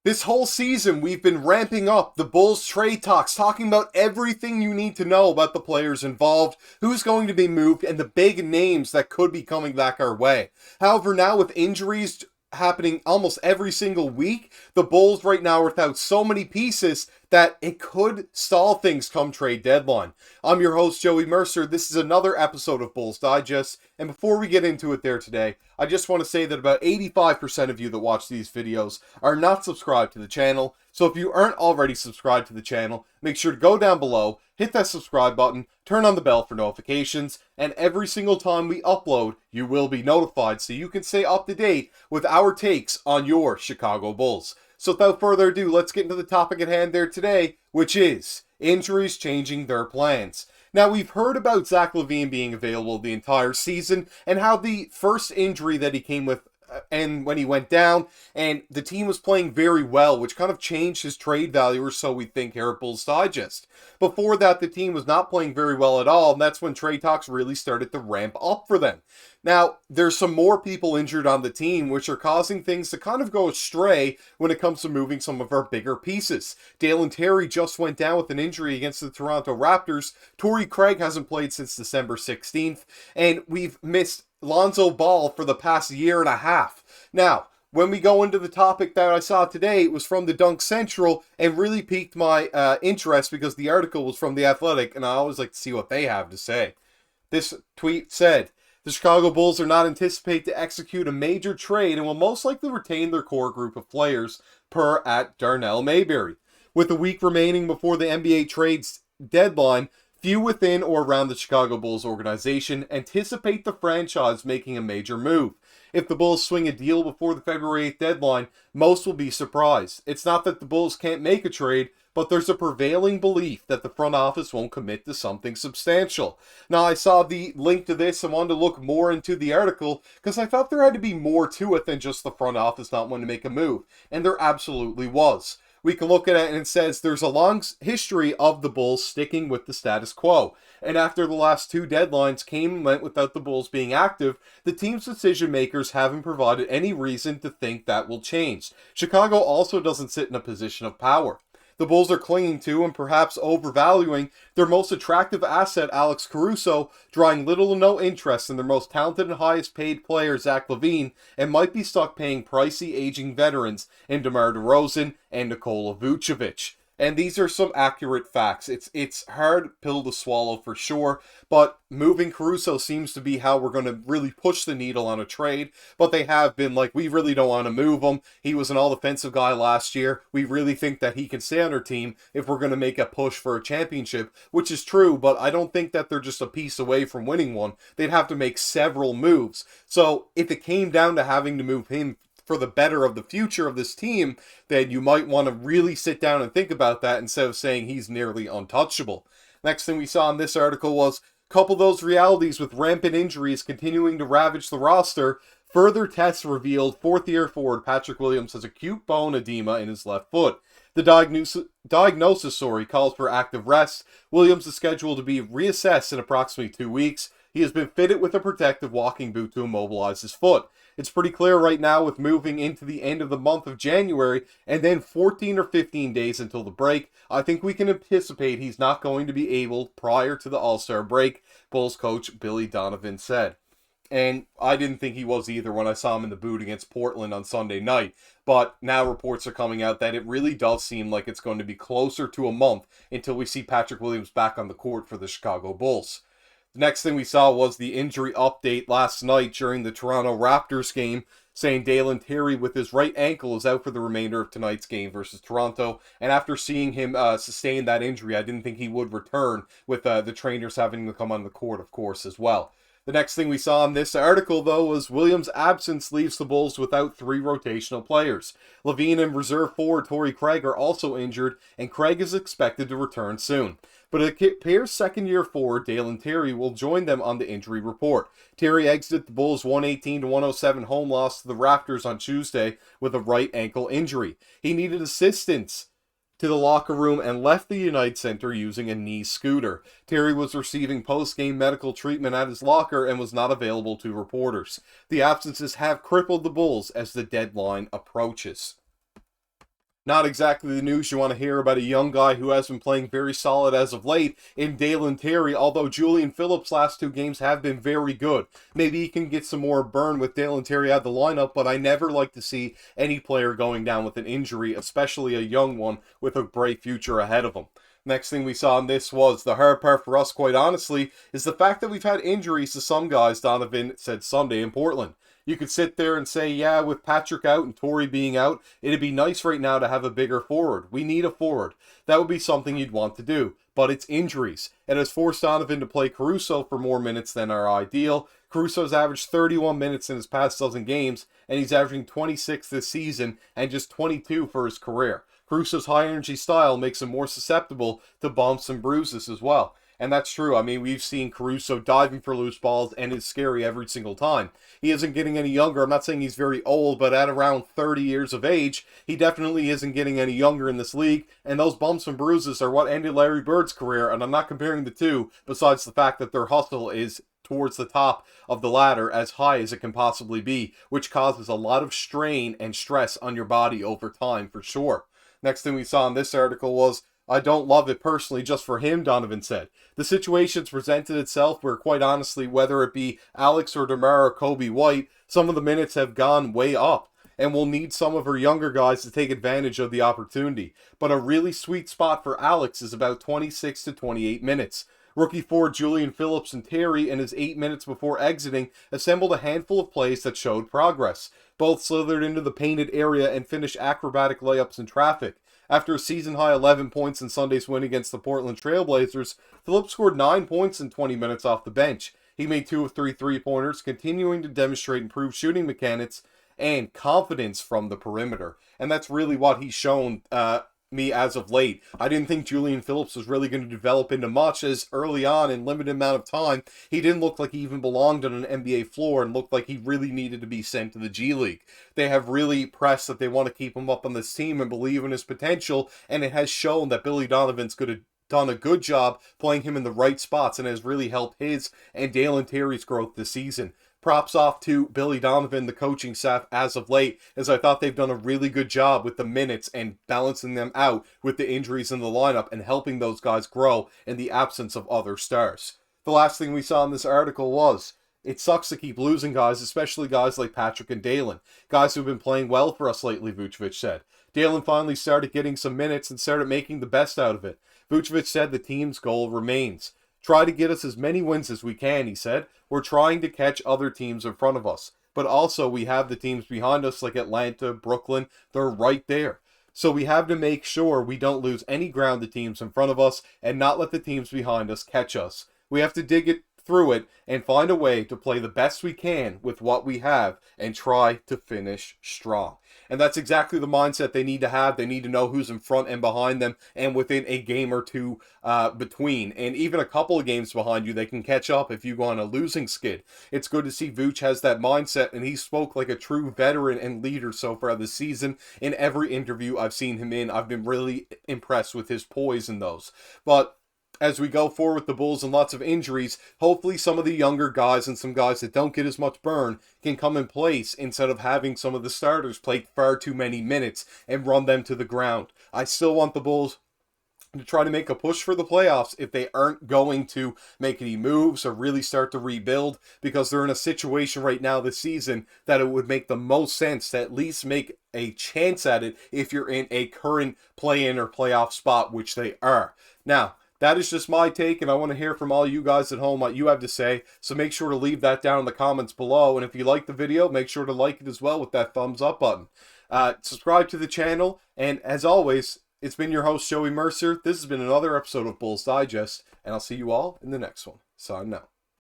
This whole season, we've been ramping up the Bulls trade talks, talking about everything you need to know about the players involved, who's going to be moved, and the big names that could be coming back our way. However, now with injuries happening almost every single week, the Bulls right now are without so many pieces that it could stall things come trade deadline. I'm your host, Joey Mercer. This is another episode of Bulls Digest, and before we get into it there today, I just want to say that about 85% of you that watch these videos are not subscribed to the channel, so if you aren't already subscribed to the channel, make sure to go down below, hit that subscribe button, turn on the bell for notifications, and every single time we upload, you will be notified so you can stay up to date with our takes on your Chicago Bulls. So without further ado, let's get into the topic at hand there today, which is injuries changing their plans. Now, we've heard about Zach Lavine being available the entire season and how the first injury that he came with and when he went down, and the team was playing very well, which kind of changed his trade value, or so we think here at Bulls Digest. Before that, the team was not playing very well at all, and that's when trade talks really started to ramp up for them. Now, there's some more people injured on the team, which are causing things to kind of go astray when it comes to moving some of our bigger pieces. Dalen Terry just went down with an injury against the Toronto Raptors. Torrey Craig hasn't played since December 16th, and we've missed Lonzo Ball for the past year and a half. Now, when we go into the topic that I saw today, it was from the Dunk Central and really piqued my interest because the article was from The Athletic, and I always like to see what they have to say. This tweet said, "The Chicago Bulls are not anticipate to execute a major trade and will most likely retain their core group of players, per at Darnell Mayberry. With a week remaining before the NBA trades deadline, few within or around the Chicago Bulls organization anticipate the franchise making a major move. If the Bulls swing a deal before the February 8th deadline, most will be surprised. It's not that the Bulls can't make a trade, but there's a prevailing belief that the front office won't commit to something substantial." Now, I saw the link to this and wanted to look more into the article because I thought there had to be more to it than just the front office not wanting to make a move, and there absolutely was. We can look at it and it says there's a long history of the Bulls sticking with the status quo. And after the last two deadlines came and went without the Bulls being active, the team's decision makers haven't provided any reason to think that will change. Chicago also doesn't sit in a position of power. The Bulls are clinging to and perhaps overvaluing their most attractive asset, Alex Caruso, drawing little to no interest in their most talented and highest paid player, Zach Lavine, and might be stuck paying pricey aging veterans in DeMar DeRozan and Nikola Vucevic. And these are some accurate facts. It's hard pill to swallow for sure, but moving Caruso seems to be how we're going to really push the needle on a trade. But they have been like, we really don't want to move him. He was an all-defensive guy last year. We really think that he can stay on our team if we're going to make a push for a championship, which is true, but I don't think that they're just a piece away from winning one. They'd have to make several moves. So if it came down to having to move him for the better of the future of this team, then you might want to really sit down and think about that instead of saying he's nearly untouchable. Next thing we saw in this article was, couple those realities with rampant injuries continuing to ravage the roster, further tests revealed fourth-year forward Patrick Williams has acute bone edema in his left foot. The diagnosis calls for active rest. Williams is scheduled to be reassessed in approximately 2 weeks. He has been fitted with a protective walking boot to immobilize his foot. It's pretty clear right now with moving into the end of the month of January and then 14 or 15 days until the break, I think we can anticipate he's not going to be able prior to the All-Star break, Bulls coach Billy Donovan said. And I didn't think he was either when I saw him in the boot against Portland on Sunday night. But now reports are coming out that it really does seem like it's going to be closer to a month until we see Patrick Williams back on the court for the Chicago Bulls. The next thing we saw was the injury update last night during the Toronto Raptors game, saying Dalen Terry with his right ankle is out for the remainder of tonight's game versus Toronto. And after seeing him sustain that injury, I didn't think he would return, with the trainers having to come on the court, of course, as well. The next thing we saw in this article, though, was Williams' absence leaves the Bulls without 3 rotational players. Lavine and reserve forward Torrey Craig are also injured, and Craig is expected to return soon. But it appears second-year forward Dalen Terry will join them on the injury report. Terry exited the Bulls' 118-107 home loss to the Raptors on Tuesday with a right ankle injury. He needed assistance to the locker room and left the United Center using a knee scooter. Terry was receiving post-game medical treatment at his locker and was not available to reporters. The absences have crippled the Bulls as the deadline approaches. Not exactly the news you want to hear about a young guy who has been playing very solid as of late in Dalen Terry, although Julian Phillips' last 2 games have been very good. Maybe he can get some more burn with Dalen Terry out of the lineup, but I never like to see any player going down with an injury, especially a young one with a bright future ahead of him. Next thing we saw in this was the hard part for us, quite honestly, is the fact that we've had injuries to some guys, Donovan said Sunday in Portland. You could sit there and say, yeah, with Patrick out and Torrey being out, it'd be nice right now to have a bigger forward. We need a forward. That would be something you'd want to do. But it's injuries. It has forced Donovan to play Caruso for more minutes than are ideal. Caruso's averaged 31 minutes in his past dozen games, and he's averaging 26 this season and just 22 for his career. Caruso's high-energy style makes him more susceptible to bumps and bruises as well. And that's true. I mean, we've seen Caruso diving for loose balls, and it's scary every single time. He isn't getting any younger. I'm not saying he's very old, but at around 30 years of age, he definitely isn't getting any younger in this league. And those bumps and bruises are what ended Larry Bird's career, and I'm not comparing the two, besides the fact that their hustle is towards the top of the ladder as high as it can possibly be, which causes a lot of strain and stress on your body over time, for sure. Next thing we saw in this article was, I don't love it personally just for him, Donovan said. The situation's presented itself where, quite honestly, whether it be Alex or DeMar or Kobe White, some of the minutes have gone way up, and we'll need some of our younger guys to take advantage of the opportunity. But a really sweet spot for Alex is about 26 to 28 minutes. Rookie forward Julian Phillips and Terry, in his 8 minutes before exiting, assembled a handful of plays that showed progress. Both slithered into the painted area and finished acrobatic layups in traffic. After a season-high 11 points in Sunday's win against the Portland Trailblazers, Phillips scored 9 points in 20 minutes off the bench. He made 2 of 3 three-pointers, continuing to demonstrate improved shooting mechanics and confidence from the perimeter. And that's really what he's shown me as of late. I didn't think Julian Phillips was really going to develop into much, as early on in limited amount of time, he didn't look like he even belonged on an NBA floor and looked like he really needed to be sent to the G League. They have really pressed that they want to keep him up on this team and believe in his potential, and it has shown that Billy Donovan's done a good job playing him in the right spots and has really helped his and Dalen Terry's growth this season. Props off to Billy Donovan, the coaching staff, as of late, as I thought they've done a really good job with the minutes and balancing them out with the injuries in the lineup and helping those guys grow in the absence of other stars. The last thing we saw in this article was, it sucks to keep losing guys, especially guys like Patrick and Dalen. Guys who've been playing well for us lately, Vucevic said. Dalen finally started getting some minutes and started making the best out of it. Vucevic said the team's goal remains. Try to get us as many wins as we can, he said. We're trying to catch other teams in front of us. But also we have the teams behind us like Atlanta, Brooklyn. They're right there. So we have to make sure we don't lose any ground to teams in front of us and not let the teams behind us catch us. We have to dig it through it and find a way to play the best we can with what we have and try to finish strong. And that's exactly the mindset they need to have. They need to know who's in front and behind them and within a game or two between. And even a couple of games behind you, they can catch up if you go on a losing skid. It's good to see Vooch has that mindset, and he spoke like a true veteran and leader so far this season. In every interview I've seen him in, I've been really impressed with his poise in those. But as we go forward with the Bulls and lots of injuries, hopefully some of the younger guys and some guys that don't get as much burn can come in place instead of having some of the starters play far too many minutes and run them to the ground. I still want the Bulls to try to make a push for the playoffs if they aren't going to make any moves or really start to rebuild, because they're in a situation right now this season that it would make the most sense to at least make a chance at it if you're in a current play-in or playoff spot, which they are. Now, that is just my take, and I want to hear from all you guys at home what you have to say, so make sure to leave that down in the comments below, and if you like the video, make sure to like it as well with that thumbs up button. Subscribe to the channel, and as always, it's been your host, Joey Mercer. This has been another episode of Bulls Digest, and I'll see you all in the next one. Sign out.